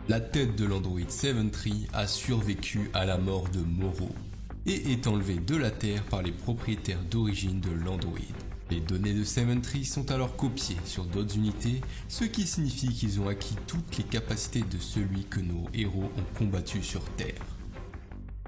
La tête de l'androïde Seven-Tree a survécu à la mort de Moro et est enlevée de la Terre par les propriétaires d'origine de l'androïde. Les données de Seven-Tree sont alors copiées sur d'autres unités, ce qui signifie qu'ils ont acquis toutes les capacités de celui que nos héros ont combattu sur Terre.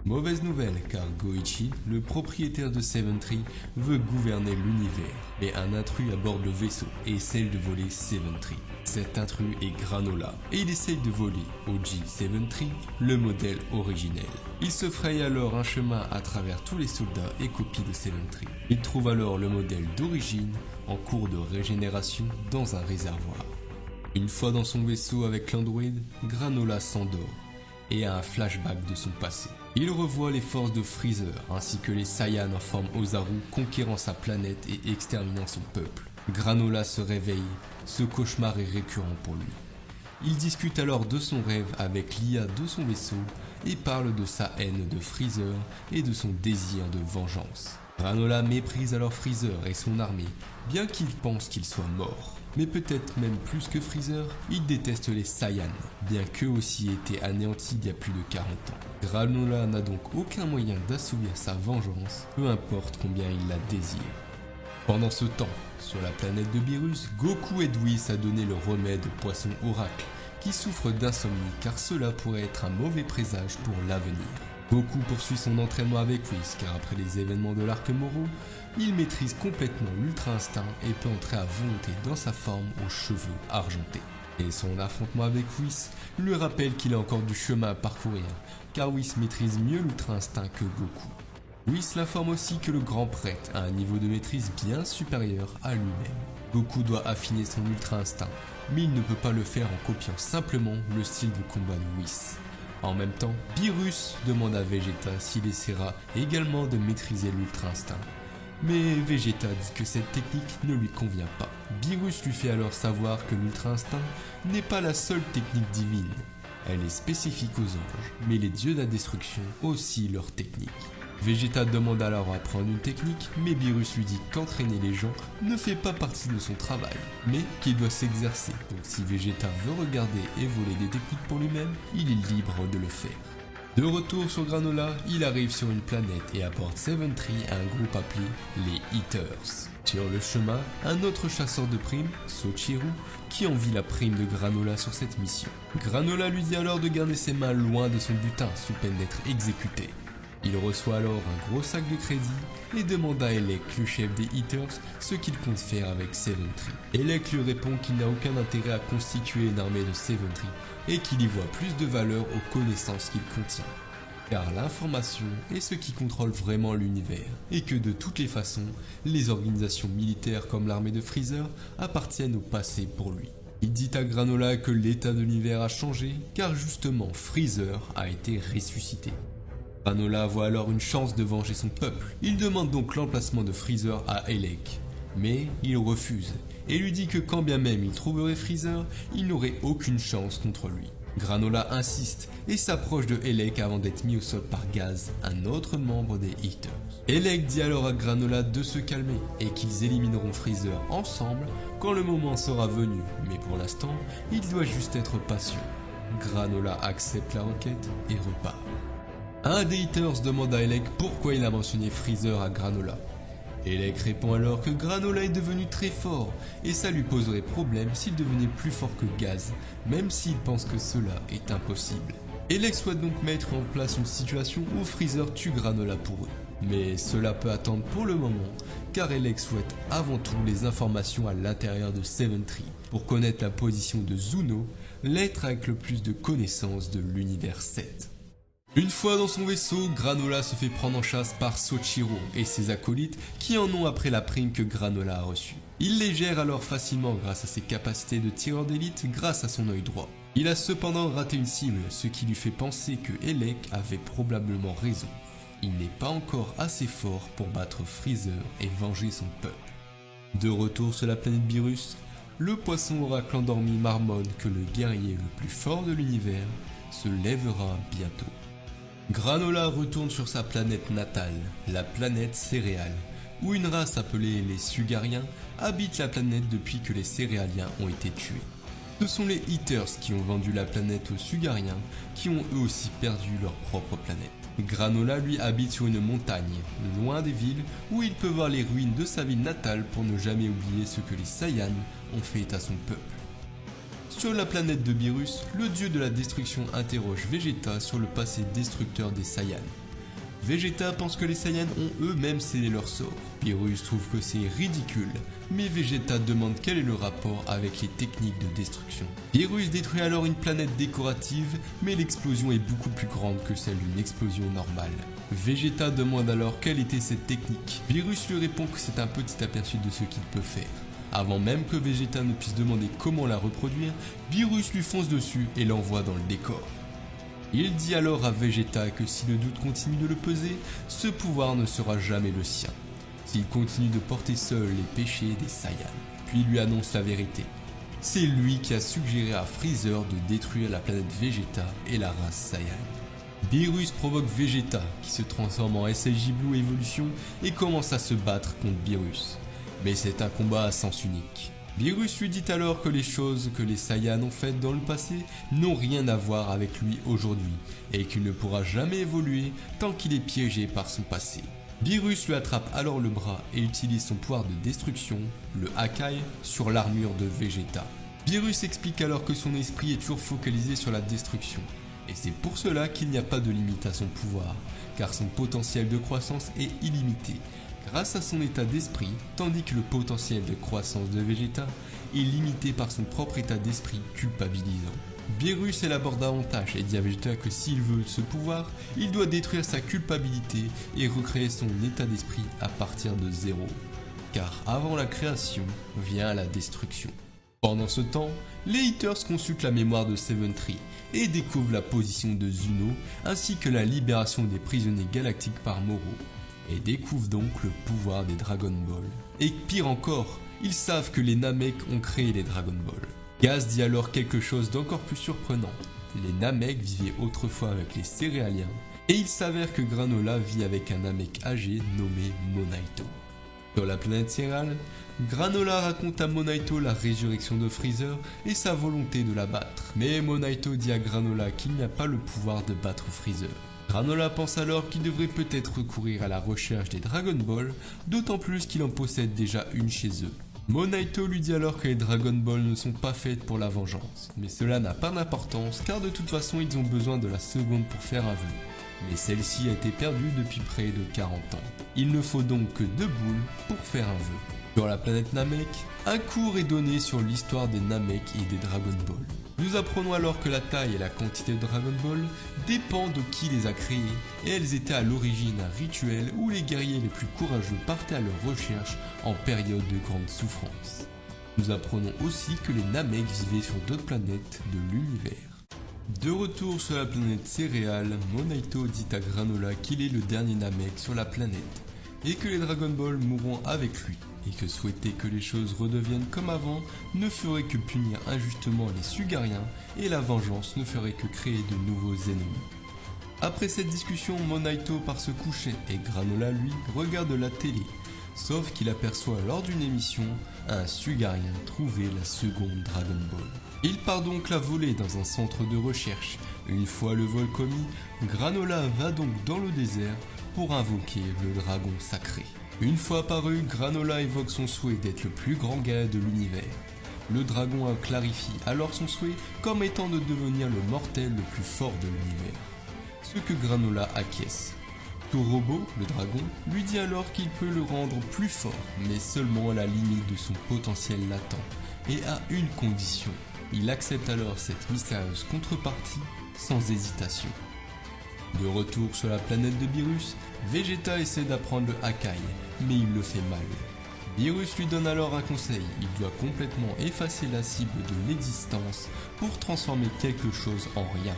Mauvaise nouvelle, car Goichi, le propriétaire de Seven-Tree, veut gouverner l'univers, mais un intrus aborde le vaisseau et essaie de voler Seven-Tree. Cet intrus est Granola, et il essaye de voler OG-Seven-Tree, le modèle originel. Il se fraye alors un chemin à travers tous les soldats et copies de Seven-Tree. Il trouve alors le modèle d'origine en cours de régénération dans un réservoir. Une fois dans son vaisseau avec l'androïde, Granola s'endort et a un flashback de son passé. Il revoit les forces de Freezer ainsi que les Saiyans en forme Ozaru conquérant sa planète et exterminant son peuple. Granola se réveille, ce cauchemar est récurrent pour lui. Il discute alors de son rêve avec l'IA de son vaisseau et parle de sa haine de Freezer et de son désir de vengeance. Granola méprise alors Freezer et son armée, bien qu'il pense qu'il soit mort. Mais peut-être même plus que Freezer, il déteste les Saiyans, bien qu'eux aussi aient été anéantis il y a plus de 40 ans. Granola n'a donc aucun moyen d'assouvir sa vengeance, peu importe combien il la désire. Pendant ce temps, sur la planète de Beerus, Goku aide Whis à donner le remède au poisson oracle, qui souffre d'insomnie car cela pourrait être un mauvais présage pour l'avenir. Goku poursuit son entraînement avec Whis car après les événements de l'arc Moro, il maîtrise complètement l'Ultra Instinct et peut entrer à volonté dans sa forme aux cheveux argentés. Et son affrontement avec Whis lui rappelle qu'il a encore du chemin à parcourir, car Whis maîtrise mieux l'Ultra Instinct que Goku. Whis l'informe aussi que le grand prêtre a un niveau de maîtrise bien supérieur à lui-même. Goku doit affiner son Ultra Instinct, mais il ne peut pas le faire en copiant simplement le style de combat de Whis. En même temps, Beerus demande à Vegeta s'il essaiera également de maîtriser l'Ultra Instinct. Mais Vegeta dit que cette technique ne lui convient pas. Beerus lui fait alors savoir que l'Ultra Instinct n'est pas la seule technique divine. Elle est spécifique aux anges, mais les dieux de la destruction ont aussi leur technique. Vegeta demande alors à apprendre une technique, mais Beerus lui dit qu'entraîner les gens ne fait pas partie de son travail, mais qu'il doit s'exercer. Donc si Vegeta veut regarder et voler des techniques pour lui-même, il est libre de le faire. De retour sur Granola, il arrive sur une planète et apporte Seven-Tree à un groupe appelé les Eaters. Sur le chemin, un autre chasseur de primes, Sochiru, qui envie la prime de Granola sur cette mission. Granola lui dit alors de garder ses mains loin de son butin sous peine d'être exécuté. Il reçoit alors un gros sac de crédit et demande à Elec, le chef des Eaters, ce qu'il compte faire avec Seven-Tree. Elec lui répond qu'il n'a aucun intérêt à constituer une armée de Seven-Tree et qu'il y voit plus de valeur aux connaissances qu'il contient. Car l'information est ce qui contrôle vraiment l'univers, et que de toutes les façons, les organisations militaires comme l'armée de Freezer appartiennent au passé pour lui. Il dit à Granola que l'état de l'univers a changé, car justement Freezer a été ressuscité. Granola voit alors une chance de venger son peuple. Il demande donc l'emplacement de Freezer à Elec, mais il refuse, et lui dit que quand bien même il trouverait Freezer, il n'aurait aucune chance contre lui. Granola insiste et s'approche de Elec avant d'être mis au sol par Gaz, un autre membre des Eaters. Elec dit alors à Granola de se calmer et qu'ils élimineront Freezer ensemble quand le moment sera venu, mais pour l'instant, il doit juste être patient. Granola accepte la requête et repart. Un des Eaters demande à Elec pourquoi il a mentionné Freezer à Granola. Elec répond alors que Granola est devenu très fort et ça lui poserait problème s'il devenait plus fort que Gaz, même s'il pense que cela est impossible. Elec souhaite donc mettre en place une situation où Freezer tue Granola pour eux. Mais cela peut attendre pour le moment, car Elec souhaite avant tout les informations à l'intérieur de Seven-Tree pour connaître la position de Zuno, l'être avec le plus de connaissances de l'univers 7. Une fois dans son vaisseau, Granola se fait prendre en chasse par Sochiro et ses acolytes qui en ont après la prime que Granola a reçue. Il les gère alors facilement grâce à ses capacités de tireur d'élite grâce à son œil droit. Il a cependant raté une cible, ce qui lui fait penser que Elec avait probablement raison. Il n'est pas encore assez fort pour battre Freezer et venger son peuple. De retour sur la planète Beerus, le poisson oracle endormi marmonne que le guerrier le plus fort de l'univers se lèvera bientôt. Granola retourne sur sa planète natale, la planète Céréale, où une race appelée les Sugariens habite la planète depuis que les Céréaliens ont été tués. Ce sont les Eaters qui ont vendu la planète aux Sugariens, qui ont eux aussi perdu leur propre planète. Granola lui habite sur une montagne, loin des villes, où il peut voir les ruines de sa ville natale pour ne jamais oublier ce que les Saiyans ont fait à son peuple. Sur la planète de Beerus, le dieu de la destruction interroge Vegeta sur le passé destructeur des Saiyans. Vegeta pense que les Saiyans ont eux-mêmes scellé leur sort. Beerus trouve que c'est ridicule, mais Vegeta demande quel est le rapport avec les techniques de destruction. Beerus détruit alors une planète décorative, mais l'explosion est beaucoup plus grande que celle d'une explosion normale. Vegeta demande alors quelle était cette technique. Beerus lui répond que c'est un petit aperçu de ce qu'il peut faire. Avant même que Vegeta ne puisse demander comment la reproduire, Beerus lui fonce dessus et l'envoie dans le décor. Il dit alors à Vegeta que si le doute continue de le peser, ce pouvoir ne sera jamais le sien, s'il continue de porter seul les péchés des Saiyans. Puis il lui annonce la vérité. C'est lui qui a suggéré à Freezer de détruire la planète Vegeta et la race Saiyan. Beerus provoque Vegeta, qui se transforme en SLJ Blue Evolution et commence à se battre contre Beerus. Mais c'est un combat à sens unique. Beerus lui dit alors que les choses que les Saiyans ont faites dans le passé n'ont rien à voir avec lui aujourd'hui et qu'il ne pourra jamais évoluer tant qu'il est piégé par son passé. Beerus lui attrape alors le bras et utilise son pouvoir de destruction, le Hakai, sur l'armure de Vegeta. Beerus explique alors que son esprit est toujours focalisé sur la destruction et c'est pour cela qu'il n'y a pas de limite à son pouvoir, car son potentiel de croissance est illimité grâce à son état d'esprit, tandis que le potentiel de croissance de Vegeta est limité par son propre état d'esprit culpabilisant. Beerus élabore davantage et dit à Vegeta que s'il veut ce pouvoir, il doit détruire sa culpabilité et recréer son état d'esprit à partir de zéro, car avant la création vient la destruction. Pendant ce temps, les Eaters consultent la mémoire de Seven Tree et découvrent la position de Zuno ainsi que la libération des prisonniers galactiques par Moro, et découvrent donc le pouvoir des Dragon Ball. Et pire encore, ils savent que les Namek ont créé les Dragon Ball. Gaz dit alors quelque chose d'encore plus surprenant. Les Namek vivaient autrefois avec les Céréaliens, et il s'avère que Granola vit avec un Namek âgé nommé Monaito. Sur la planète Céréale, Granola raconte à Monaito la résurrection de Freezer et sa volonté de la battre. Mais Monaito dit à Granola qu'il n'y a pas le pouvoir de battre Freezer. Granola pense alors qu'il devrait peut-être recourir à la recherche des Dragon Ball, d'autant plus qu'il en possède déjà une chez eux. Monaito lui dit alors que les Dragon Ball ne sont pas faites pour la vengeance, mais cela n'a pas d'importance car de toute façon ils ont besoin de la seconde pour faire un vœu. Mais celle-ci a été perdue depuis près de 40 ans. Il ne faut donc que 2 boules pour faire un vœu. Sur la planète Namek, un cours est donné sur l'histoire des Namek et des Dragon Ball. Nous apprenons alors que la taille et la quantité de Dragon Ball dépendent de qui les a créés et elles étaient à l'origine un rituel où les guerriers les plus courageux partaient à leur recherche en période de grande souffrance. Nous apprenons aussi que les Namek vivaient sur d'autres planètes de l'univers. De retour sur la planète Céréale, Monaito dit à Granola qu'il est le dernier Namek sur la planète et que les Dragon Ball mourront avec lui, et que souhaiter que les choses redeviennent comme avant ne ferait que punir injustement les Sugariens et la vengeance ne ferait que créer de nouveaux ennemis. Après cette discussion, Monaito part se coucher et Granola lui regarde la télé, sauf qu'il aperçoit lors d'une émission un Sugarien trouver la seconde Dragon Ball. Il part donc la voler dans un centre de recherche. Une fois le vol commis, Granola va donc dans le désert pour invoquer le dragon sacré. Une fois apparu, Granola évoque son souhait d'être le plus grand guerrier de l'univers. Le dragon clarifie alors son souhait comme étant de devenir le mortel le plus fort de l'univers. Ce que Granola acquiesce. Torobo, le dragon, lui dit alors qu'il peut le rendre plus fort, mais seulement à la limite de son potentiel latent, et à une condition. Il accepte alors cette mystérieuse contrepartie sans hésitation. De retour sur la planète de Beerus, Vegeta essaie d'apprendre le Hakai, mais il le fait mal. Beerus lui donne alors un conseil, il doit complètement effacer la cible de l'existence pour transformer quelque chose en rien.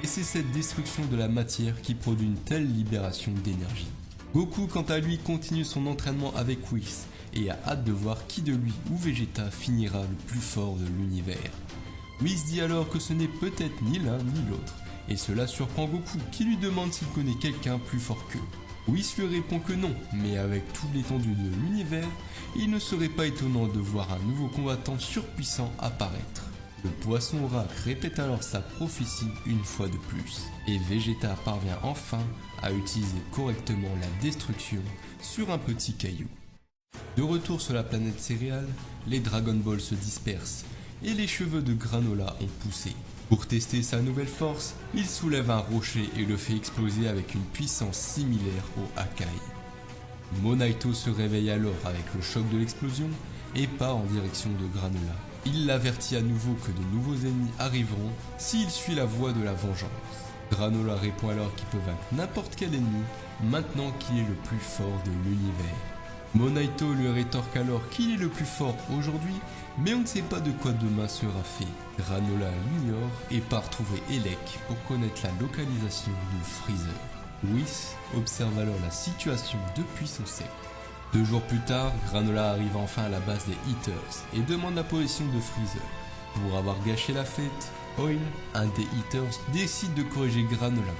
Et c'est cette destruction de la matière qui produit une telle libération d'énergie. Goku quant à lui continue son entraînement avec Whis et a hâte de voir qui de lui ou Vegeta finira le plus fort de l'univers. Whis dit alors que ce n'est peut-être ni l'un ni l'autre, et cela surprend Goku qui lui demande s'il connaît quelqu'un plus fort qu'eux. Whis lui répond que non, mais avec toute l'étendue de l'univers, il ne serait pas étonnant de voir un nouveau combattant surpuissant apparaître. Le poisson rat répète alors sa prophétie une fois de plus, et Vegeta parvient enfin à utiliser correctement la destruction sur un petit caillou. De retour sur la planète céréale, les Dragon Ball se dispersent et les cheveux de Granola ont poussé. Pour tester sa nouvelle force, il soulève un rocher et le fait exploser avec une puissance similaire au Hakai. Monaito se réveille alors avec le choc de l'explosion et part en direction de Granola. Il l'avertit à nouveau que de nouveaux ennemis arriveront s'il suit la voie de la vengeance. Granola répond alors qu'il peut vaincre n'importe quel ennemi maintenant qu'il est le plus fort de l'univers. Monaito lui rétorque alors qu'il est le plus fort aujourd'hui, mais on ne sait pas de quoi demain sera fait. Granola l'ignore et part trouver Elec pour connaître la localisation de Freezer. Whis observe alors la situation depuis son sceptre. 2 jours plus tard, Granola arrive enfin à la base des Eaters et demande la position de Freezer. Pour avoir gâché la fête, Oil, un des Eaters, décide de corriger Granola,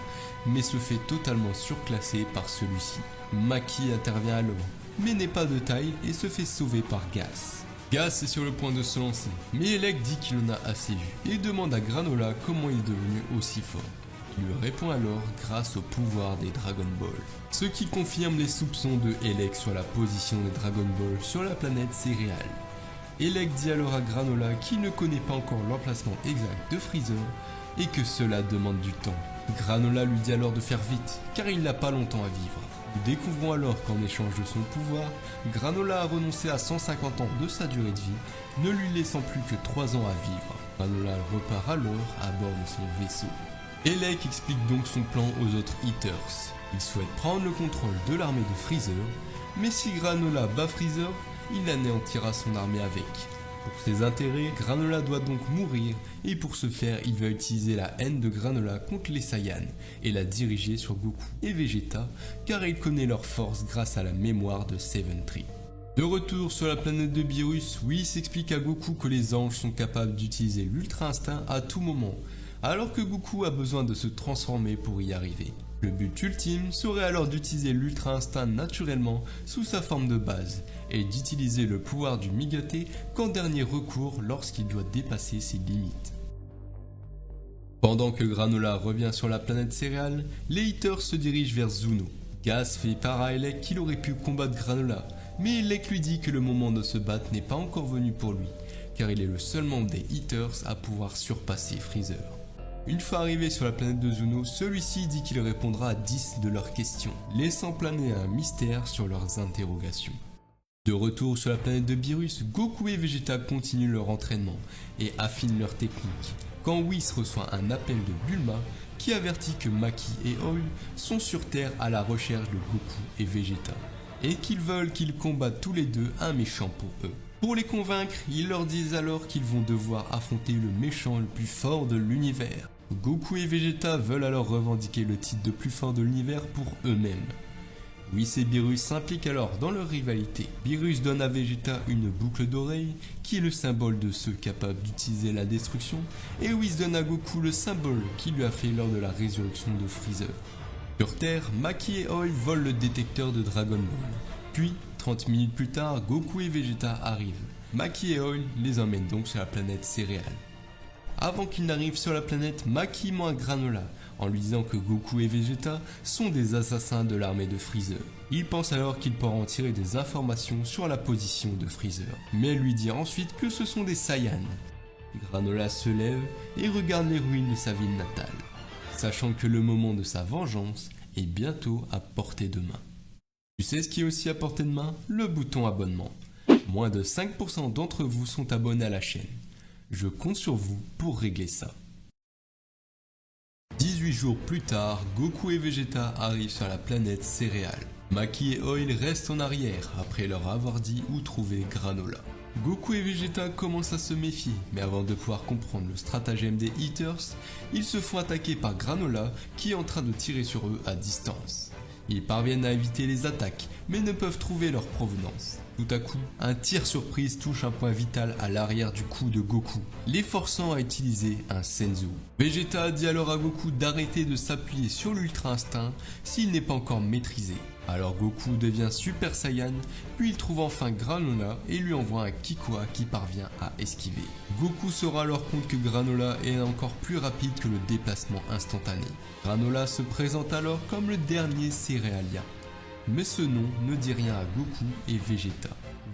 mais se fait totalement surclasser par celui-ci. Maki intervient alors, mais n'est pas de taille et se fait sauver par Gas. Gas est sur le point de se lancer, mais Elec dit qu'il en a assez vu et demande à Granola comment il est devenu aussi fort. Il lui répond alors grâce au pouvoir des Dragon Ball, ce qui confirme les soupçons de Elec sur la position des Dragon Ball sur la planète céréale. Elec dit alors à Granola qu'il ne connaît pas encore l'emplacement exact de Freezer et que cela demande du temps. Granola lui dit alors de faire vite car il n'a pas longtemps à vivre. Nous découvrons alors qu'en échange de son pouvoir, Granola a renoncé à 150 ans de sa durée de vie, ne lui laissant plus que 3 ans à vivre. Granola repart alors à bord de son vaisseau. Elec explique donc son plan aux autres Eaters. Il souhaite prendre le contrôle de l'armée de Freezer, mais si Granola bat Freezer, il anéantira son armée avec. Pour ses intérêts, Granola doit donc mourir et pour ce faire, il va utiliser la haine de Granola contre les Saiyans et la diriger sur Goku et Vegeta car il connaît leur force grâce à la mémoire de Seven Tree. De retour sur la planète de Beerus, Whis explique à Goku que les anges sont capables d'utiliser l'Ultra Instinct à tout moment, alors que Goku a besoin de se transformer pour y arriver. Le but ultime serait alors d'utiliser l'Ultra Instinct naturellement sous sa forme de base et d'utiliser le pouvoir du Migate qu'en dernier recours lorsqu'il doit dépasser ses limites. Pendant que Granola revient sur la planète céréale, les Eaters se dirigent vers Zuno. Gas fait part à Elec qu'il aurait pu combattre Granola, mais Elec lui dit que le moment de se battre n'est pas encore venu pour lui, car il est le seul membre des Eaters à pouvoir surpasser Freezer. Une fois arrivé sur la planète de Zuno, celui-ci dit qu'il répondra à 10 de leurs questions, laissant planer un mystère sur leurs interrogations. De retour sur la planète de Beerus, Goku et Vegeta continuent leur entraînement et affinent leur technique, quand Whis reçoit un appel de Bulma qui avertit que Maki et Oil sont sur Terre à la recherche de Goku et Vegeta, et qu'ils veulent qu'ils combattent tous les deux un méchant pour eux. Pour les convaincre, ils leur disent alors qu'ils vont devoir affronter le méchant le plus fort de l'univers. Goku et Vegeta veulent alors revendiquer le titre de plus fort de l'univers pour eux-mêmes. Whis et Beerus s'impliquent alors dans leur rivalité. Beerus donne à Vegeta une boucle d'oreille qui est le symbole de ceux capables d'utiliser la destruction, et Whis donne à Goku le symbole qu'il lui a fait lors de la résurrection de Freezer. Sur Terre, Maki et Oil volent le détecteur de Dragon Ball. Puis, 30 minutes plus tard, Goku et Vegeta arrivent. Maki et Oil les emmènent donc sur la planète céréale. Avant qu'ils n'arrivent sur la planète, Maki ment à Granola en lui disant que Goku et Vegeta sont des assassins de l'armée de Freezer. Il pense alors qu'il pourra en tirer des informations sur la position de Freezer, mais lui dit ensuite que ce sont des Saiyans. Granola se lève et regarde les ruines de sa ville natale, sachant que le moment de sa vengeance est bientôt à portée de main. Tu sais ce qui est aussi à portée de main? Le bouton abonnement. Moins de 5% d'entre vous sont abonnés à la chaîne. Je compte sur vous pour régler ça. 18 jours plus tard, Goku et Vegeta arrivent sur la planète céréale. Maki et Oil restent en arrière après leur avoir dit où trouver Granola. Goku et Vegeta commencent à se méfier, mais avant de pouvoir comprendre le stratagème des Eaters, ils se font attaquer par Granola qui est en train de tirer sur eux à distance. Ils parviennent à éviter les attaques, mais ne peuvent trouver leur provenance. Tout à coup, un tir surprise touche un point vital à l'arrière du cou de Goku, les forçant à utiliser un Senzu. Vegeta dit alors à Goku d'arrêter de s'appuyer sur l'Ultra Instinct s'il n'est pas encore maîtrisé. Alors Goku devient Super Saiyan, puis il trouve enfin Granola et lui envoie un Kikoa qui parvient à esquiver. Goku se rend alors compte que Granola est encore plus rapide que le déplacement instantané. Granola se présente alors comme le dernier céréalien. Mais ce nom ne dit rien à Goku et Vegeta.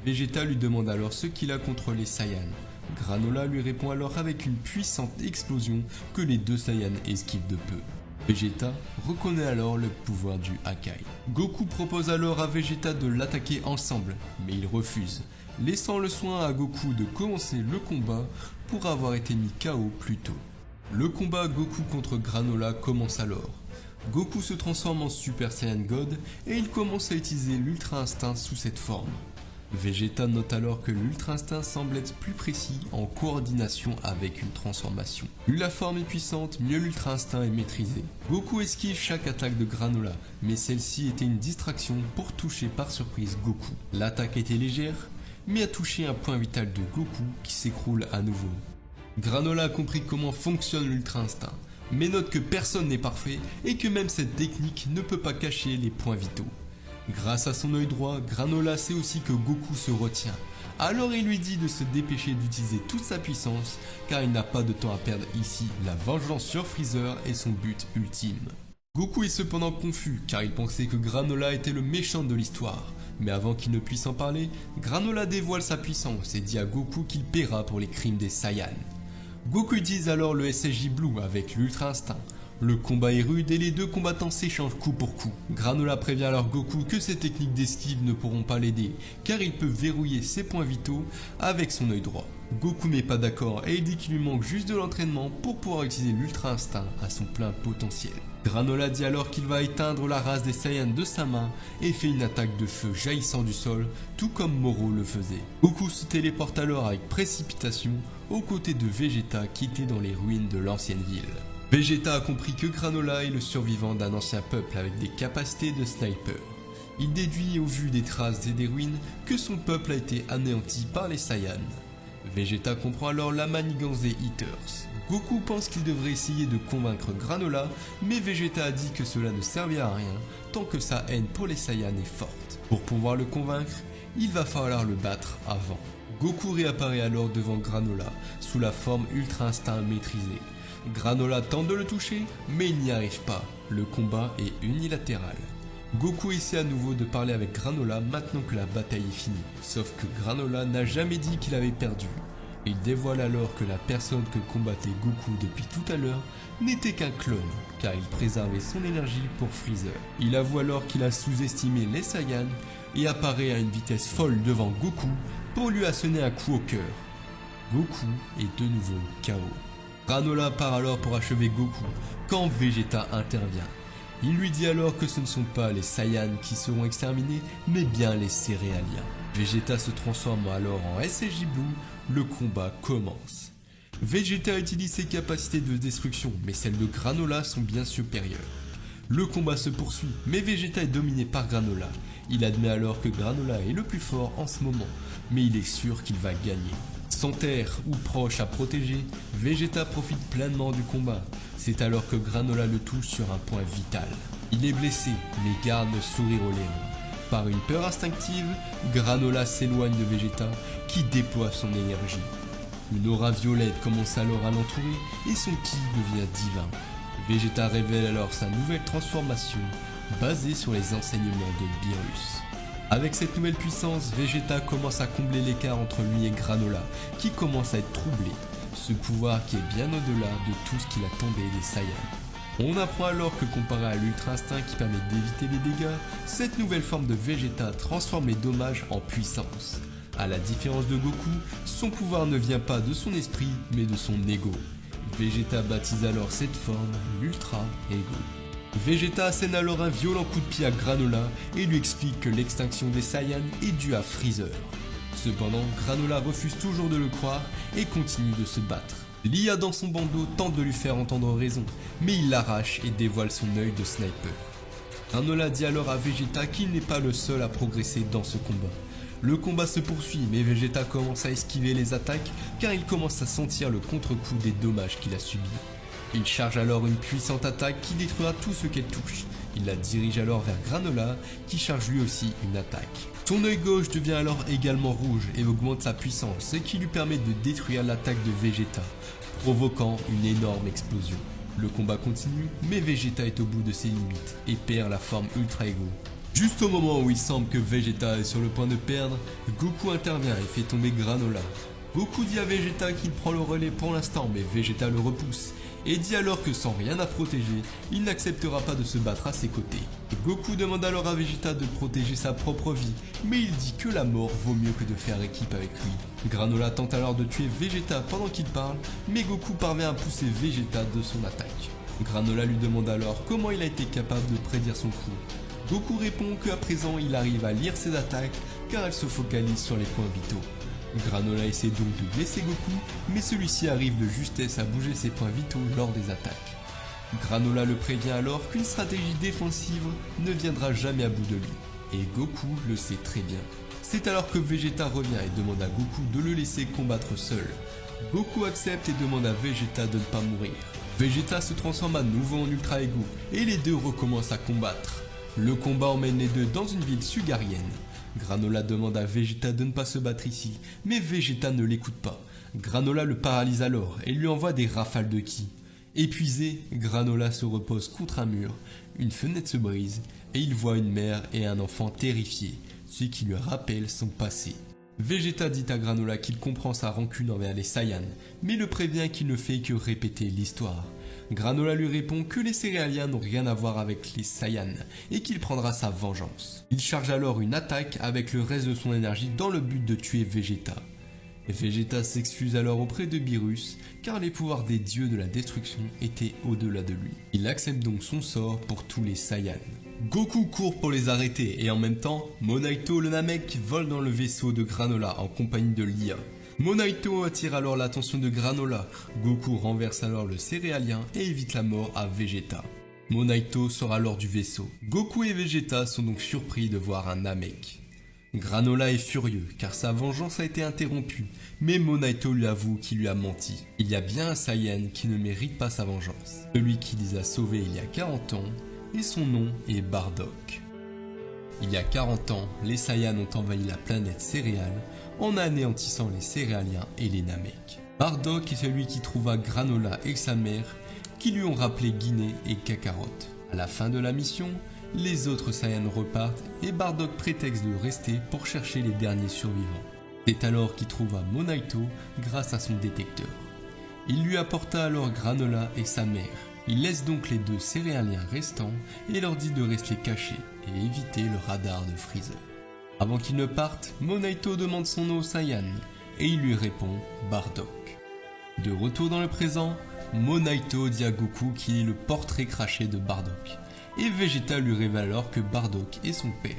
Vegeta lui demande alors ce qu'il a contre les Saiyans. Granola lui répond alors avec une puissante explosion que les deux Saiyans esquivent de peu. Vegeta reconnaît alors le pouvoir du Hakai. Goku propose alors à Vegeta de l'attaquer ensemble, mais il refuse, laissant le soin à Goku de commencer le combat pour avoir été mis KO plus tôt. Le combat Goku contre Granola commence alors. Goku se transforme en Super Saiyan God et il commence à utiliser l'Ultra Instinct sous cette forme. Vegeta note alors que l'Ultra Instinct semble être plus précis en coordination avec une transformation. Plus la forme est puissante, mieux l'Ultra Instinct est maîtrisé. Goku esquive chaque attaque de Granola, mais celle-ci était une distraction pour toucher par surprise Goku. L'attaque était légère, mais a touché un point vital de Goku qui s'écroule à nouveau. Granola a compris comment fonctionne l'Ultra Instinct, mais note que personne n'est parfait et que même cette technique ne peut pas cacher les points vitaux. Grâce à son œil droit, Granola sait aussi que Goku se retient. Alors il lui dit de se dépêcher d'utiliser toute sa puissance car il n'a pas de temps à perdre ici, la vengeance sur Freezer est son but ultime. Goku est cependant confus car il pensait que Granola était le méchant de l'histoire. Mais avant qu'il ne puisse en parler, Granola dévoile sa puissance et dit à Goku qu'il paiera pour les crimes des Saiyans. Goku utilise alors le SSJ Blue avec l'Ultra Instinct. Le combat est rude et les deux combattants s'échangent coup pour coup. Granola prévient alors Goku que ses techniques d'esquive ne pourront pas l'aider car il peut verrouiller ses points vitaux avec son œil droit. Goku n'est pas d'accord et il dit qu'il lui manque juste de l'entraînement pour pouvoir utiliser l'Ultra Instinct à son plein potentiel. Granola dit alors qu'il va éteindre la race des Saiyans de sa main et fait une attaque de feu jaillissant du sol, tout comme Moro le faisait. Goku se téléporte alors avec précipitation aux côtés de Vegeta qui était dans les ruines de l'ancienne ville. Vegeta a compris que Granola est le survivant d'un ancien peuple avec des capacités de sniper. Il déduit au vu des traces et des ruines que son peuple a été anéanti par les Saiyans. Vegeta comprend alors la manigance des Eaters. Goku pense qu'il devrait essayer de convaincre Granola, mais Vegeta a dit que cela ne servira à rien tant que sa haine pour les Saiyans est forte. Pour pouvoir le convaincre, il va falloir le battre avant. Goku réapparaît alors devant Granola, sous la forme Ultra Instinct maîtrisée. Granola tente de le toucher, mais il n'y arrive pas. Le combat est unilatéral. Goku essaie à nouveau de parler avec Granola maintenant que la bataille est finie. Sauf que Granola n'a jamais dit qu'il avait perdu. Il dévoile alors que la personne que combattait Goku depuis tout à l'heure n'était qu'un clone, car il préservait son énergie pour Freezer. Il avoue alors qu'il a sous-estimé les Saiyans et apparaît à une vitesse folle devant Goku pour lui asséner un coup au cœur. Goku est de nouveau KO. Granola part alors pour achever Goku, quand Vegeta intervient. Il lui dit alors que ce ne sont pas les Saiyans qui seront exterminés, mais bien les céréaliens. Vegeta se transforme alors en SSJ Blue, le combat commence. Vegeta utilise ses capacités de destruction, mais celles de Granola sont bien supérieures. Le combat se poursuit, mais Vegeta est dominé par Granola. Il admet alors que Granola est le plus fort en ce moment, mais il est sûr qu'il va gagner. Sans terre ou proche à protéger, Vegeta profite pleinement du combat. C'est alors que Granola le touche sur un point vital. Il est blessé, mais garde le sourire aux lèvres. Par une peur instinctive, Granola s'éloigne de Vegeta, qui déploie son énergie. Une aura violette commence alors à l'entourer et son ki devient divin. Vegeta révèle alors sa nouvelle transformation, basée sur les enseignements de Beerus. Avec cette nouvelle puissance, Vegeta commence à combler l'écart entre lui et Granola, qui commence à être troublé. Ce pouvoir qui est bien au-delà de tout ce qu'il attendait des Saiyans. On apprend alors que comparé à l'Ultra Instinct qui permet d'éviter les dégâts, cette nouvelle forme de Vegeta transforme les dommages en puissance. À la différence de Goku, son pouvoir ne vient pas de son esprit, mais de son ego. Vegeta baptise alors cette forme l'Ultra Ego. Vegeta assène alors un violent coup de pied à Granola et lui explique que l'extinction des Saiyans est due à Freezer. Cependant, Granola refuse toujours de le croire et continue de se battre. L'IA dans son bandeau tente de lui faire entendre raison, mais il l'arrache et dévoile son œil de sniper. Granola dit alors à Vegeta qu'il n'est pas le seul à progresser dans ce combat. Le combat se poursuit, mais Vegeta commence à esquiver les attaques car il commence à sentir le contre-coup des dommages qu'il a subis. Il charge alors une puissante attaque qui détruira tout ce qu'elle touche. Il la dirige alors vers Granola qui charge lui aussi une attaque. Son œil gauche devient alors également rouge et augmente sa puissance, ce qui lui permet de détruire l'attaque de Vegeta, provoquant une énorme explosion. Le combat continue, mais Vegeta est au bout de ses limites et perd la forme Ultra Ego. Juste au moment où il semble que Vegeta est sur le point de perdre, Goku intervient et fait tomber Granola. Goku dit à Vegeta qu'il prend le relais pour l'instant, mais Vegeta le repousse et dit alors que sans rien à protéger, il n'acceptera pas de se battre à ses côtés. Goku demande alors à Vegeta de protéger sa propre vie, mais il dit que la mort vaut mieux que de faire équipe avec lui. Granola tente alors de tuer Vegeta pendant qu'il parle, mais Goku parvient à pousser Vegeta de son attaque. Granola lui demande alors comment il a été capable de prédire son coup. Goku répond qu'à présent il arrive à lire ses attaques car elle se focalise sur les points vitaux. Granola essaie donc de blesser Goku, mais celui-ci arrive de justesse à bouger ses points vitaux lors des attaques. Granola le prévient alors qu'une stratégie défensive ne viendra jamais à bout de lui, et Goku le sait très bien. C'est alors que Vegeta revient et demande à Goku de le laisser combattre seul. Goku accepte et demande à Vegeta de ne pas mourir. Vegeta se transforme à nouveau en Ultra Ego, et les deux recommencent à combattre. Le combat emmène les deux dans une ville sugarienne. Granola demande à Vegeta de ne pas se battre ici, mais Vegeta ne l'écoute pas. Granola le paralyse alors et lui envoie des rafales de ki. Épuisé, Granola se repose contre un mur, une fenêtre se brise et il voit une mère et un enfant terrifiés, ce qui lui rappelle son passé. Vegeta dit à Granola qu'il comprend sa rancune envers les Saiyans, mais le prévient qu'il ne fait que répéter l'histoire. Granola lui répond que les céréaliens n'ont rien à voir avec les Saiyans et qu'il prendra sa vengeance. Il charge alors une attaque avec le reste de son énergie dans le but de tuer Vegeta. Vegeta s'excuse alors auprès de Beerus car les pouvoirs des dieux de la destruction étaient au-delà de lui. Il accepte donc son sort pour tous les Saiyans. Goku court pour les arrêter et en même temps, Monaito le Namek vole dans le vaisseau de Granola en compagnie de Lia. Monaito attire alors l'attention de Granola, Goku renverse alors le céréalien et évite la mort à Vegeta. Monaito sort alors du vaisseau. Goku et Vegeta sont donc surpris de voir un Namek. Granola est furieux car sa vengeance a été interrompue, mais Monaito lui avoue qu'il lui a menti. Il y a bien un Saiyan qui ne mérite pas sa vengeance, celui qui les a sauvés il y a 40 ans, et son nom est Bardock. Il y a 40 ans, les Saiyans ont envahi la planète céréale en anéantissant les céréaliens et les Namek. Bardock est celui qui trouva Granola et sa mère qui lui ont rappelé Guinée et Kakarot. À la fin de la mission, les autres Saiyans repartent et Bardock prétexte de rester pour chercher les derniers survivants. C'est alors qu'il trouva Monaito grâce à son détecteur. Il lui apporta alors Granola et sa mère. Il laisse donc les deux céréaliens restants et leur dit de rester cachés et éviter le radar de Freezer. Avant qu'il ne parte, Monaito demande son nom au Saiyan et il lui répond Bardock. De retour dans le présent, Monaito dit à Goku qu'il est le portrait craché de Bardock et Vegeta lui révèle alors que Bardock est son père.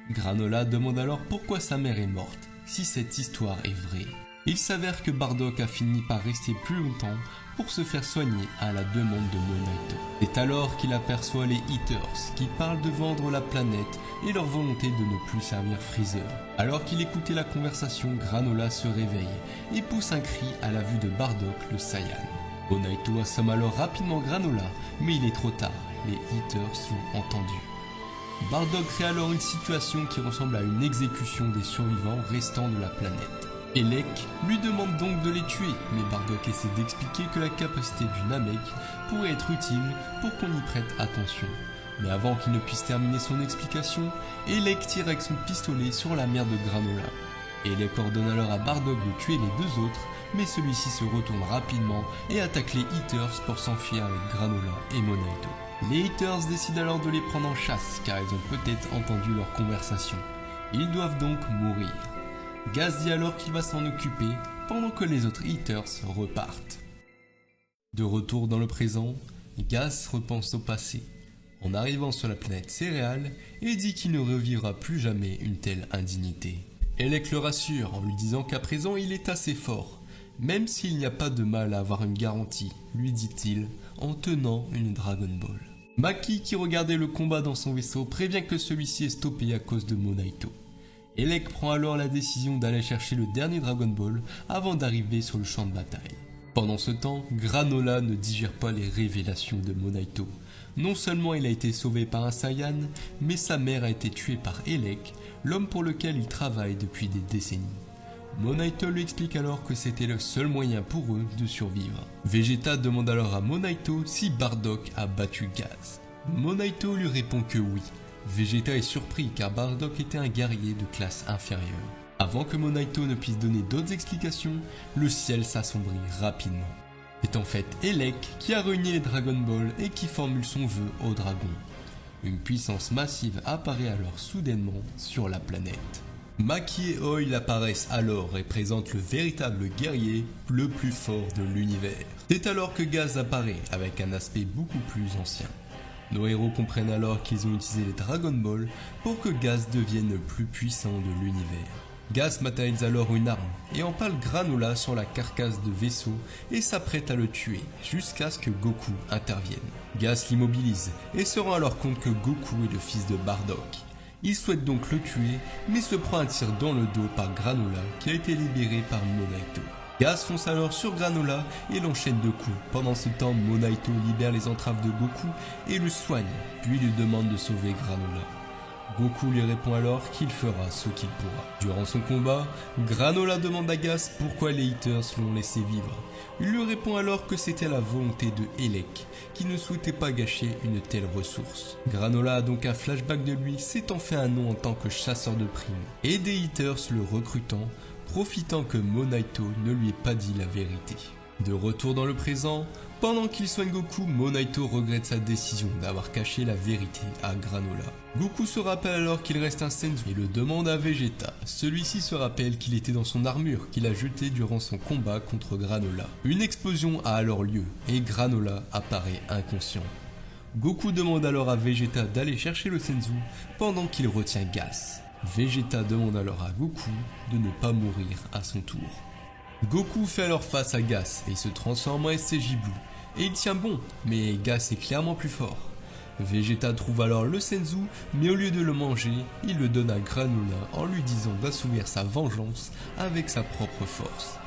Granola demande alors pourquoi sa mère est morte, si cette histoire est vraie. Il s'avère que Bardock a fini par rester plus longtemps pour se faire soigner à la demande de Monaito. C'est alors qu'il aperçoit les Eaters qui parlent de vendre la planète et leur volonté de ne plus servir Freezer. Alors qu'il écoutait la conversation, Granola se réveille et pousse un cri à la vue de Bardock le Saiyan. Monaito assomme alors rapidement Granola, mais il est trop tard, les Eaters sont entendus. Bardock crée alors une situation qui ressemble à une exécution des survivants restants de la planète. Elec lui demande donc de les tuer, mais Bardock essaie d'expliquer que la capacité du Namek pourrait être utile pour qu'on y prête attention. Mais avant qu'il ne puisse terminer son explication, Elec tire avec son pistolet sur la mère de Granola. Elec ordonne alors à Bardock de tuer les deux autres, mais celui-ci se retourne rapidement et attaque les Eaters pour s'enfuir avec Granola et Monaito. Les Eaters décident alors de les prendre en chasse car ils ont peut-être entendu leur conversation. Ils doivent donc mourir. Gas dit alors qu'il va s'en occuper pendant que les autres Eaters repartent. De retour dans le présent, Gas repense au passé, en arrivant sur la planète céréale et dit qu'il ne revivra plus jamais une telle indignité. Elec le rassure en lui disant qu'à présent il est assez fort, même s'il n'y a pas de mal à avoir une garantie, lui dit-il en tenant une Dragon Ball. Maki qui regardait le combat dans son vaisseau prévient que celui-ci est stoppé à cause de Monaito. Elec prend alors la décision d'aller chercher le dernier Dragon Ball avant d'arriver sur le champ de bataille. Pendant ce temps, Granola ne digère pas les révélations de Monaito. Non seulement il a été sauvé par un Saiyan, mais sa mère a été tuée par Elec, l'homme pour lequel il travaille depuis des décennies. Monaito lui explique alors que c'était le seul moyen pour eux de survivre. Vegeta demande alors à Monaito si Bardock a battu Gaz. Monaito lui répond que oui. Vegeta est surpris car Bardock était un guerrier de classe inférieure. Avant que Monaito ne puisse donner d'autres explications, le ciel s'assombrit rapidement. C'est en fait Elec qui a réuni les Dragon Ball et qui formule son vœu au dragon. Une puissance massive apparaît alors soudainement sur la planète. Maki et Oil apparaissent alors et présentent le véritable guerrier le plus fort de l'univers. C'est alors que Gaz apparaît avec un aspect beaucoup plus ancien. Nos héros comprennent alors qu'ils ont utilisé les Dragon Ball pour que Gaz devienne le plus puissant de l'univers. Gaz matérialise alors une arme et empale Granola sur la carcasse de vaisseau et s'apprête à le tuer jusqu'à ce que Goku intervienne. Gaz l'immobilise et se rend alors compte que Goku est le fils de Bardock. Il souhaite donc le tuer mais se prend un tir dans le dos par Granola qui a été libéré par Monaito. Gaz fonce alors sur Granola et l'enchaîne de coups. Pendant ce temps, Monaito libère les entraves de Goku et le soigne, puis lui demande de sauver Granola. Goku lui répond alors qu'il fera ce qu'il pourra. Durant son combat, Granola demande à Gaz pourquoi les Haters l'ont laissé vivre. Il lui répond alors que c'était la volonté de Elec, qui ne souhaitait pas gâcher une telle ressource. Granola a donc un flashback de lui s'étant fait un nom en tant que chasseur de primes, et des Haters le recrutant, profitant que Monaito ne lui ait pas dit la vérité. De retour dans le présent, pendant qu'il soigne Goku, Monaito regrette sa décision d'avoir caché la vérité à Granola. Goku se rappelle alors qu'il reste un Senzu et le demande à Vegeta. Celui-ci se rappelle qu'il était dans son armure qu'il a jetée durant son combat contre Granola. Une explosion a alors lieu et Granola apparaît inconscient. Goku demande alors à Vegeta d'aller chercher le Senzu pendant qu'il retient Gas. Vegeta demande alors à Goku de ne pas mourir à son tour. Goku fait alors face à Gas et se transforme en SCJ Blue, et il tient bon, mais Gas est clairement plus fort. Vegeta trouve alors le Senzu, mais au lieu de le manger, il le donne à Granola en lui disant d'assouvir sa vengeance avec sa propre force.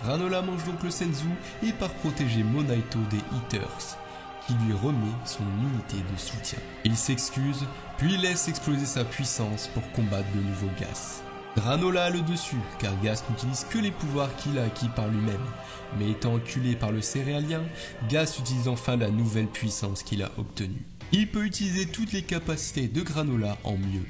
Granola mange donc le Senzu et part protéger Monaito des Haters, qui lui remet son unité de soutien. Il s'excuse, puis laisse exploser sa puissance pour combattre de nouveau Gas. Granola a le dessus, car Gas n'utilise que les pouvoirs qu'il a acquis par lui-même, mais étant enculé par le céréalien, Gas utilise enfin la nouvelle puissance qu'il a obtenue. Il peut utiliser toutes les capacités de Granola en mieux,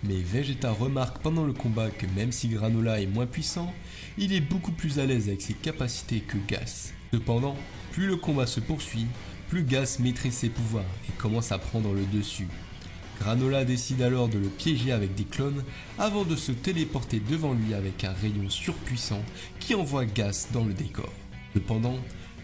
mais Vegeta remarque pendant le combat que même si Granola est moins puissant, il est beaucoup plus à l'aise avec ses capacités que Gas. Cependant, plus le combat se poursuit, plus Gas maîtrise ses pouvoirs et commence à prendre le dessus. Granola décide alors de le piéger avec des clones avant de se téléporter devant lui avec un rayon surpuissant qui envoie Gas dans le décor. Cependant,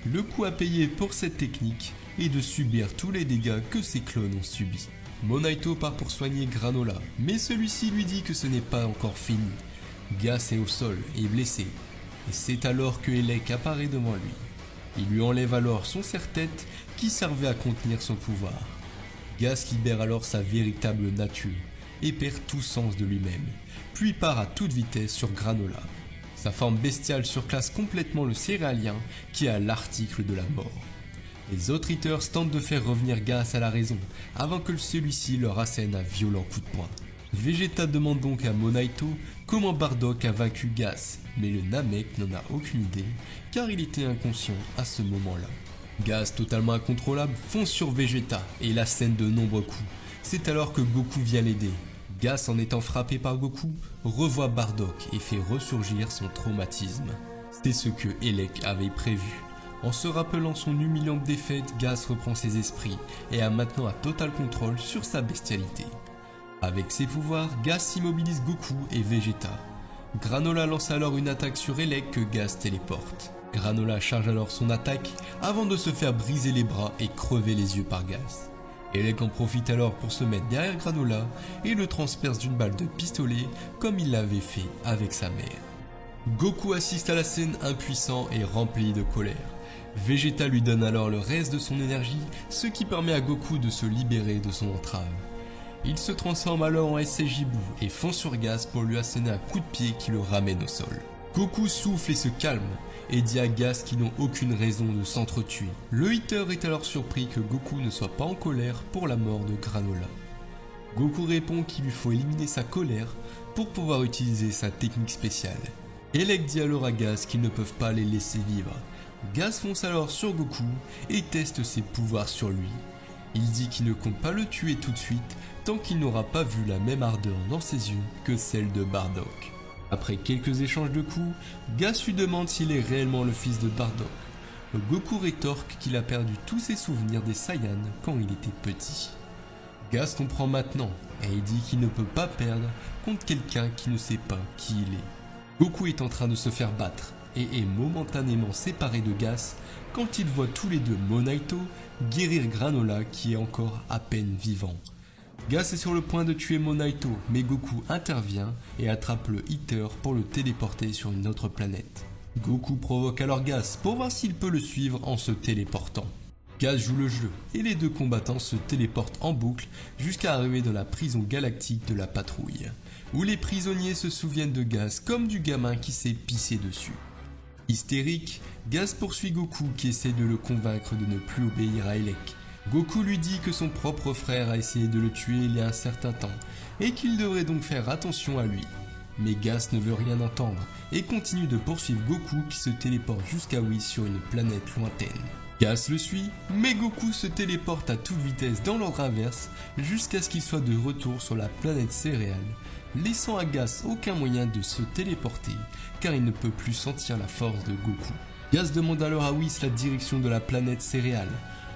le coût à payer pour cette technique est de subir tous les dégâts que ses clones ont subis. Monaito part pour soigner Granola, mais celui-ci lui dit que ce n'est pas encore fini. Gas est au sol et blessé, et c'est alors que Elec apparaît devant lui. Il lui enlève alors son serre-tête qui servait à contenir son pouvoir. Gas libère alors sa véritable nature et perd tout sens de lui-même, puis part à toute vitesse sur Granola. Sa forme bestiale surclasse complètement le céréalien qui a l'article de la mort. Les autres Haters tentent de faire revenir Gas à la raison avant que celui-ci leur assène un violent coup de poing. Vegeta demande donc à Monaito comment Bardock a vaincu Gas, mais le Namek n'en a aucune idée car il était inconscient à ce moment-là. Gas, totalement incontrôlable, fonce sur Vegeta et l'assène de nombreux coups. C'est alors que Goku vient l'aider. Gas, en étant frappé par Goku, revoit Bardock et fait ressurgir son traumatisme. C'est ce que Elec avait prévu. En se rappelant son humiliante défaite, Gas reprend ses esprits et a maintenant un total contrôle sur sa bestialité. Avec ses pouvoirs, Gas immobilise Goku et Vegeta. Granola lance alors une attaque sur Elec que Gas téléporte. Granola charge alors son attaque avant de se faire briser les bras et crever les yeux par Gas. Elec en profite alors pour se mettre derrière Granola et le transperce d'une balle de pistolet comme il l'avait fait avec sa mère. Goku assiste à la scène impuissant et rempli de colère. Vegeta lui donne alors le reste de son énergie, ce qui permet à Goku de se libérer de son entrave. Il se transforme alors en SSJ Buu et fonce sur Gaz pour lui asséner un coup de pied qui le ramène au sol. Goku souffle et se calme et dit à Gaz qu'ils n'ont aucune raison de s'entretuer. Le Hitter est alors surpris que Goku ne soit pas en colère pour la mort de Granola. Goku répond qu'il lui faut éliminer sa colère pour pouvoir utiliser sa technique spéciale. Elec dit alors à Gaz qu'ils ne peuvent pas les laisser vivre. Gaz fonce alors sur Goku et teste ses pouvoirs sur lui. Il dit qu'il ne compte pas le tuer tout de suite tant qu'il n'aura pas vu la même ardeur dans ses yeux que celle de Bardock. Après quelques échanges de coups, Gaz lui demande s'il est réellement le fils de Bardock. Goku rétorque qu'il a perdu tous ses souvenirs des Saiyans quand il était petit. Gaz comprend maintenant et il dit qu'il ne peut pas perdre contre quelqu'un qui ne sait pas qui il est. Goku est en train de se faire battre et est momentanément séparé de Gaz quand il voit tous les deux Monaito guérir Granola qui est encore à peine vivant. Gaz est sur le point de tuer Monaito, mais Goku intervient et attrape le Hitter pour le téléporter sur une autre planète. Goku provoque alors Gaz pour voir s'il peut le suivre en se téléportant. Gaz joue le jeu et les deux combattants se téléportent en boucle jusqu'à arriver dans la prison galactique de la patrouille, où les prisonniers se souviennent de Gaz comme du gamin qui s'est pissé dessus. Hystérique, Gaz poursuit Goku qui essaie de le convaincre de ne plus obéir à Elec. Goku lui dit que son propre frère a essayé de le tuer il y a un certain temps et qu'il devrait donc faire attention à lui. Mais Gaz ne veut rien entendre et continue de poursuivre Goku qui se téléporte jusqu'à Whis sur une planète lointaine. Gaz le suit, mais Goku se téléporte à toute vitesse dans l'ordre inverse jusqu'à ce qu'il soit de retour sur la planète céréale, laissant à Gaz aucun moyen de se téléporter car il ne peut plus sentir la force de Goku. Gaz demande alors à Whis la direction de la planète céréale.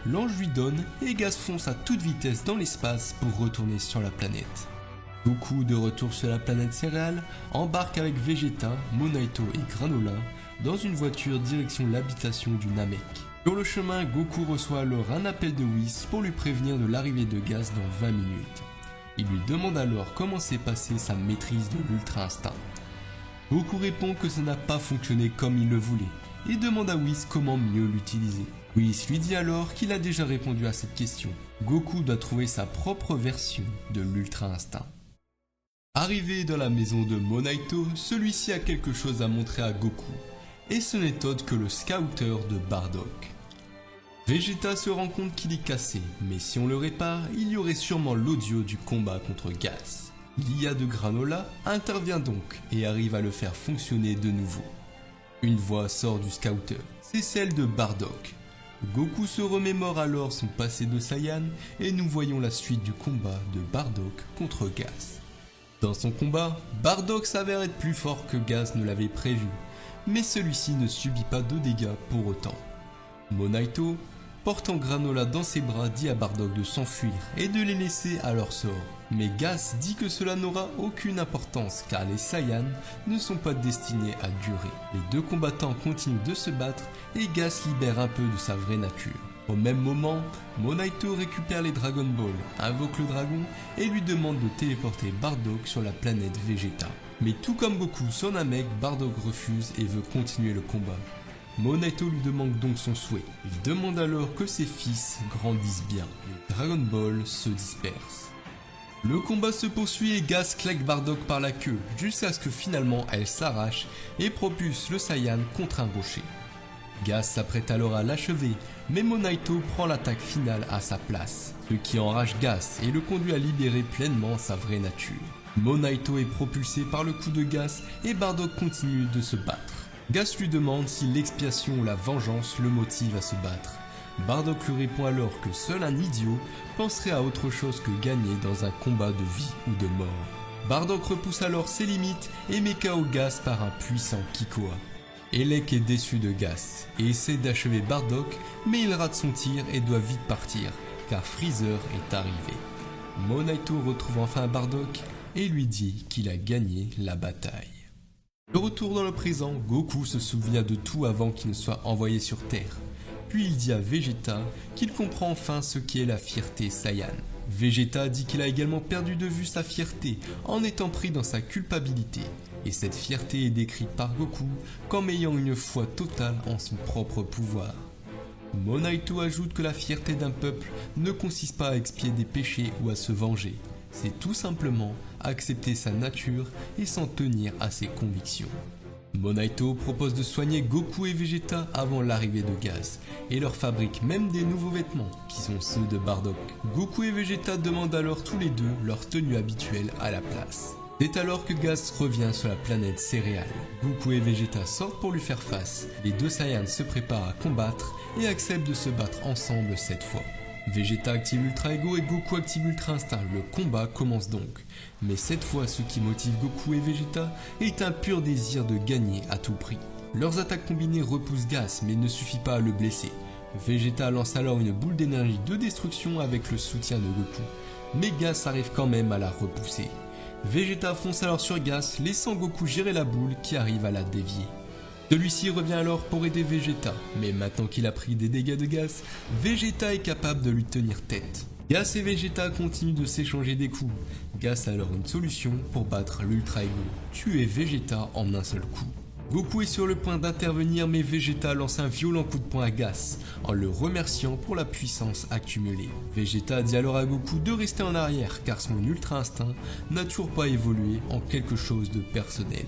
L'ange lui donne et Gaz fonce à toute vitesse dans l'espace pour retourner sur la planète. Goku, de retour sur la planète céréale, embarque avec Vegeta, Monaito et Granola dans une voiture direction l'habitation du Namek. Sur le chemin, Goku reçoit alors un appel de Whis pour lui prévenir de l'arrivée de Gaz dans 20 minutes. Il lui demande alors comment s'est passée sa maîtrise de l'Ultra Instinct. Goku répond que ça n'a pas fonctionné comme il le voulait et demande à Whis comment mieux l'utiliser. Whis lui dit alors qu'il a déjà répondu à cette question. Goku doit trouver sa propre version de l'Ultra Instinct. Arrivé dans la maison de Monaito, celui-ci a quelque chose à montrer à Goku, et ce n'est autre que le scouter de Bardock. Vegeta se rend compte qu'il est cassé, mais si on le répare, il y aurait sûrement l'audio du combat contre Gaz. L'IA de Granola intervient donc et arrive à le faire fonctionner de nouveau. Une voix sort du scouter, c'est celle de Bardock. Goku se remémore alors son passé de Saiyan et nous voyons la suite du combat de Bardock contre Gaz. Dans son combat, Bardock s'avère être plus fort que Gaz ne l'avait prévu, mais celui-ci ne subit pas de dégâts pour autant. Monaito, portant Granola dans ses bras, dit à Bardock de s'enfuir et de les laisser à leur sort. Mais Gaz dit que cela n'aura aucune importance car les Saiyans ne sont pas destinés à durer. Les deux combattants continuent de se battre et Gaz libère un peu de sa vraie nature. Au même moment, Monaito récupère les Dragon Ball, invoque le dragon et lui demande de téléporter Bardock sur la planète Vegeta. Mais tout comme Goku son Namek, Bardock refuse et veut continuer le combat. Monaito lui demande donc son souhait. Il demande alors que ses fils grandissent bien. Les Dragon Ball se dispersent. Le combat se poursuit et Gaz claque Bardock par la queue jusqu'à ce que finalement elle s'arrache et propulse le Saiyan contre un rocher. Gaz s'apprête alors à l'achever, mais Monaito prend l'attaque finale à sa place, ce qui enrage Gaz et le conduit à libérer pleinement sa vraie nature. Monaito est propulsé par le coup de Gaz et Bardock continue de se battre. Gaz lui demande si l'expiation ou la vengeance le motive à se battre. Bardock lui répond alors que seul un idiot penserait à autre chose que gagner dans un combat de vie ou de mort. Bardock repousse alors ses limites et met KO Gaz par un puissant Kikoa. Elec est déçu de Gaz et essaie d'achever Bardock, mais il rate son tir et doit vite partir car Freezer est arrivé. Monaito retrouve enfin Bardock et lui dit qu'il a gagné la bataille. De retour dans le présent, Goku se souvient de tout avant qu'il ne soit envoyé sur Terre. Puis il dit à Vegeta qu'il comprend enfin ce qu'est la fierté Saiyan. Vegeta dit qu'il a également perdu de vue sa fierté en étant pris dans sa culpabilité. Et cette fierté est décrite par Goku comme ayant une foi totale en son propre pouvoir. Monaito ajoute que la fierté d'un peuple ne consiste pas à expier des péchés ou à se venger, c'est tout simplement accepter sa nature et s'en tenir à ses convictions. Monaito propose de soigner Goku et Vegeta avant l'arrivée de Gaz, et leur fabrique même des nouveaux vêtements, qui sont ceux de Bardock. Goku et Vegeta demandent alors tous les deux leur tenue habituelle à la place. C'est alors que Gaz revient sur la planète céréale. Goku et Vegeta sortent pour lui faire face, les deux Saiyans se préparent à combattre et acceptent de se battre ensemble cette fois. Vegeta active Ultra Ego et Goku active Ultra Instinct. Le combat commence donc. Mais cette fois, ce qui motive Goku et Vegeta est un pur désir de gagner à tout prix. Leurs attaques combinées repoussent Gaz mais ne suffit pas à le blesser. Vegeta lance alors une boule d'énergie de destruction avec le soutien de Goku. Mais Gaz arrive quand même à la repousser. Vegeta fonce alors sur Gaz, laissant Goku gérer la boule qui arrive à la dévier. Celui-ci revient alors pour aider Vegeta, mais maintenant qu'il a pris des dégâts de Gaz, Vegeta est capable de lui tenir tête. Gaz et Vegeta continuent de s'échanger des coups. Gaz a alors une solution pour battre l'Ultra Ego, tuer Vegeta en un seul coup. Goku est sur le point d'intervenir mais Vegeta lance un violent coup de poing à Gaz, en le remerciant pour la puissance accumulée. Vegeta dit alors à Goku de rester en arrière car son Ultra Instinct n'a toujours pas évolué en quelque chose de personnel.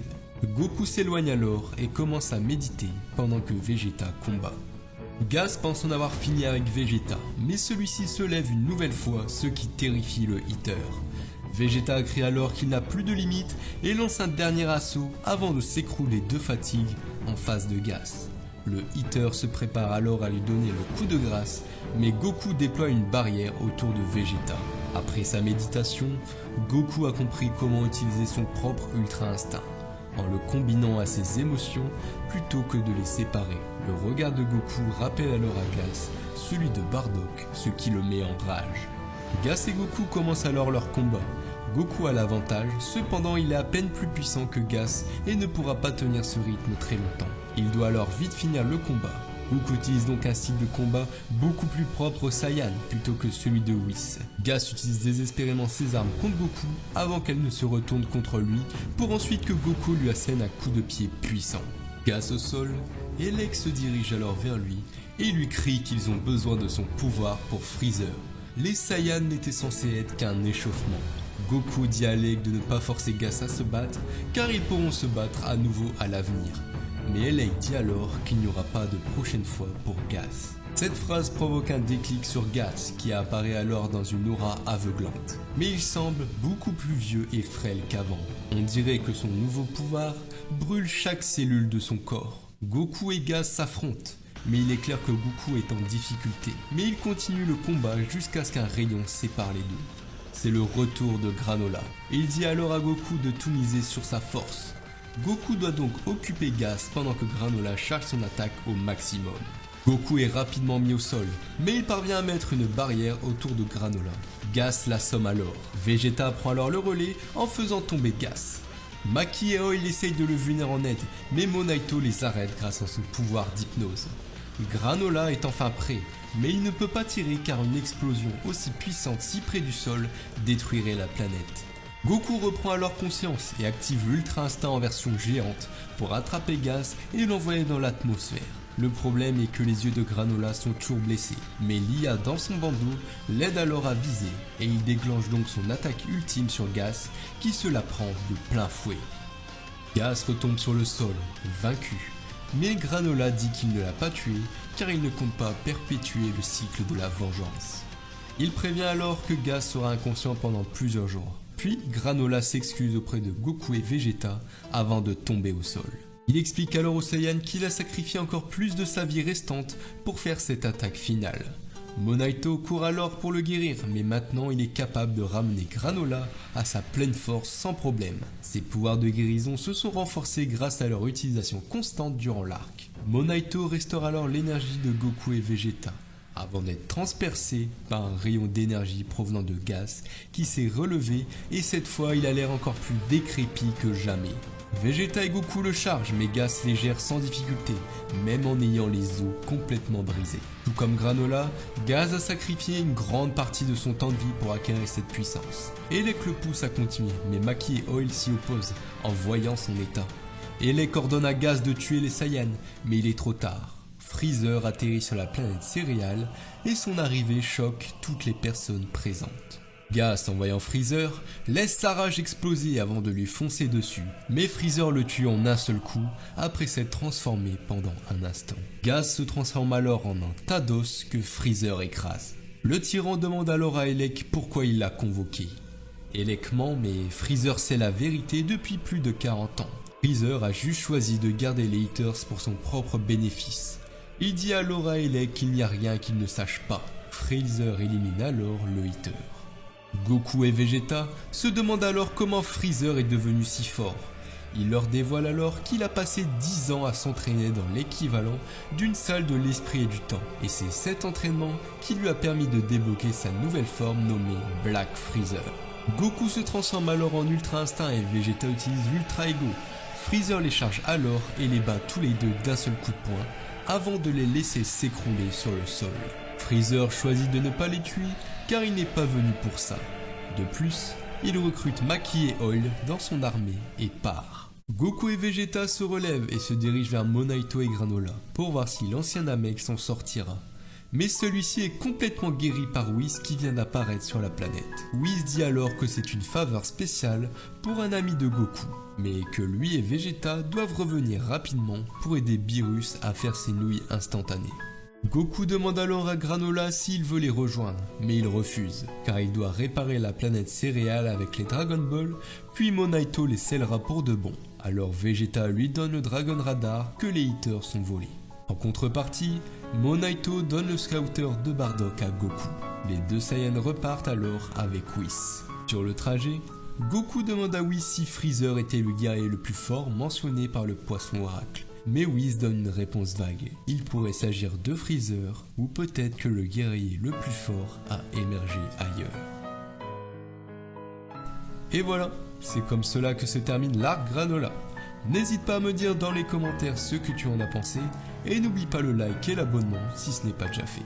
Goku s'éloigne alors et commence à méditer pendant que Vegeta combat. Gaz pense en avoir fini avec Vegeta, mais celui-ci se lève une nouvelle fois, ce qui terrifie le Hitter. Vegeta crie alors qu'il n'a plus de limite et lance un dernier assaut avant de s'écrouler de fatigue en face de Gaz. Le Hitter se prépare alors à lui donner le coup de grâce, mais Goku déploie une barrière autour de Vegeta. Après sa méditation, Goku a compris comment utiliser son propre Ultra Instinct, en le combinant à ses émotions plutôt que de les séparer. Le regard de Goku rappelle alors à Gaz celui de Bardock, ce qui le met en rage. Gaz et Goku commencent alors leur combat. Goku a l'avantage, cependant il est à peine plus puissant que Gaz et ne pourra pas tenir ce rythme très longtemps. Il doit alors vite finir le combat. Goku utilise donc un style de combat beaucoup plus propre au Saiyan plutôt que celui de Whis. Gaz utilise désespérément ses armes contre Goku avant qu'elle ne se retourne contre lui pour ensuite que Goku lui assène un coup de pied puissant. Gaz au sol, Elec se dirige alors vers lui et lui crie qu'ils ont besoin de son pouvoir pour Freezer. Les Saiyans n'étaient censés être qu'un échauffement. Goku dit à Elec de ne pas forcer Gaz à se battre car ils pourront se battre à nouveau à l'avenir. Mais Elec dit alors qu'il n'y aura pas de prochaine fois pour Gaz. Cette phrase provoque un déclic sur Gaz qui apparaît alors dans une aura aveuglante. Mais il semble beaucoup plus vieux et frêle qu'avant. On dirait que son nouveau pouvoir brûle chaque cellule de son corps. Goku et Gaz s'affrontent, mais il est clair que Goku est en difficulté. Mais il continue le combat jusqu'à ce qu'un rayon sépare les deux. C'est le retour de Granola. Il dit alors à Goku de tout miser sur sa force. Goku doit donc occuper Gaz pendant que Granola charge son attaque au maximum. Goku est rapidement mis au sol, mais il parvient à mettre une barrière autour de Granola. Gaz l'assomme alors. Vegeta prend alors le relais en faisant tomber Gaz. Maki et Oil essayent de le venir en aide, mais Monaito les arrête grâce à son pouvoir d'hypnose. Granola est enfin prêt, mais il ne peut pas tirer car une explosion aussi puissante si près du sol détruirait la planète. Goku reprend alors conscience et active l'Ultra Instinct en version géante pour attraper Gaz et l'envoyer dans l'atmosphère. Le problème est que les yeux de Granola sont toujours blessés, mais l'IA dans son bandeau l'aide alors à viser et il déclenche donc son attaque ultime sur Gaz qui se la prend de plein fouet. Gaz retombe sur le sol, vaincu, mais Granola dit qu'il ne l'a pas tué car il ne compte pas perpétuer le cycle de la vengeance. Il prévient alors que Gaz sera inconscient pendant plusieurs jours. Puis Granola s'excuse auprès de Goku et Vegeta avant de tomber au sol. Il explique alors aux Saiyans qu'il a sacrifié encore plus de sa vie restante pour faire cette attaque finale. Monaito court alors pour le guérir, mais maintenant il est capable de ramener Granola à sa pleine force sans problème. Ses pouvoirs de guérison se sont renforcés grâce à leur utilisation constante durant l'arc. Monaito restaure alors l'énergie de Goku et Vegeta, avant d'être transpercé par un rayon d'énergie provenant de Gaz qui s'est relevé et cette fois il a l'air encore plus décrépit que jamais. Vegeta et Goku le chargent mais Gaz les gère sans difficulté, même en ayant les os complètement brisés. Tout comme Granola, Gaz a sacrifié une grande partie de son temps de vie pour acquérir cette puissance. Elec le pousse à continuer, mais Maki et Oil s'y opposent en voyant son état. Elec ordonne à Gaz de tuer les Saiyans, mais il est trop tard. Freezer atterrit sur la planète céréale et son arrivée choque toutes les personnes présentes. Gas, en voyant Freezer, laisse sa rage exploser avant de lui foncer dessus, mais Freezer le tue en un seul coup après s'être transformé pendant un instant. Gas se transforme alors en un tas d'os que Freezer écrase. Le tyran demande alors à Elec pourquoi il l'a convoqué. Elec ment, mais Freezer sait la vérité depuis plus de 40 ans. Freezer a juste choisi de garder les Haters pour son propre bénéfice. Il dit alors à Elec qu'il n'y a rien qu'il ne sache pas. Freezer élimine alors le Hater. Goku et Vegeta se demandent alors comment Freezer est devenu si fort. Il leur dévoile alors qu'il a passé 10 ans à s'entraîner dans l'équivalent d'une salle de l'esprit et du temps. Et c'est cet entraînement qui lui a permis de débloquer sa nouvelle forme nommée Black Freezer. Goku se transforme alors en Ultra Instinct et Vegeta utilise l'Ultra Ego. Freezer les charge alors et les bat tous les deux d'un seul coup de poing avant de les laisser s'écrouler sur le sol. Freezer choisit de ne pas les tuer car il n'est pas venu pour ça. De plus, il recrute Maki et Oil dans son armée et part. Goku et Vegeta se relèvent et se dirigent vers Monaito et Granola pour voir si l'ancien Namek s'en sortira. Mais celui-ci est complètement guéri par Whis qui vient d'apparaître sur la planète. Whis dit alors que c'est une faveur spéciale pour un ami de Goku, mais que lui et Vegeta doivent revenir rapidement pour aider Beerus à faire ses nouilles instantanées. Goku demande alors à Granola s'il veut les rejoindre, mais il refuse, car il doit réparer la planète céréale avec les Dragon Ball, puis Monaito les scellera pour de bon. Alors Vegeta lui donne le Dragon Radar que les Haters sont volés. En contrepartie, Monaito donne le Scouter de Bardock à Goku. Les deux Saiyans repartent alors avec Whis. Sur le trajet, Goku demande à Whis si Freezer était le guerrier le plus fort mentionné par le poisson oracle. Mais Whis donne une réponse vague. Il pourrait s'agir de Freezer, ou peut-être que le guerrier le plus fort a émergé ailleurs. Et voilà, c'est comme cela que se termine l'arc Granola. N'hésite pas à me dire dans les commentaires ce que tu en as pensé, et n'oublie pas le like et l'abonnement si ce n'est pas déjà fait.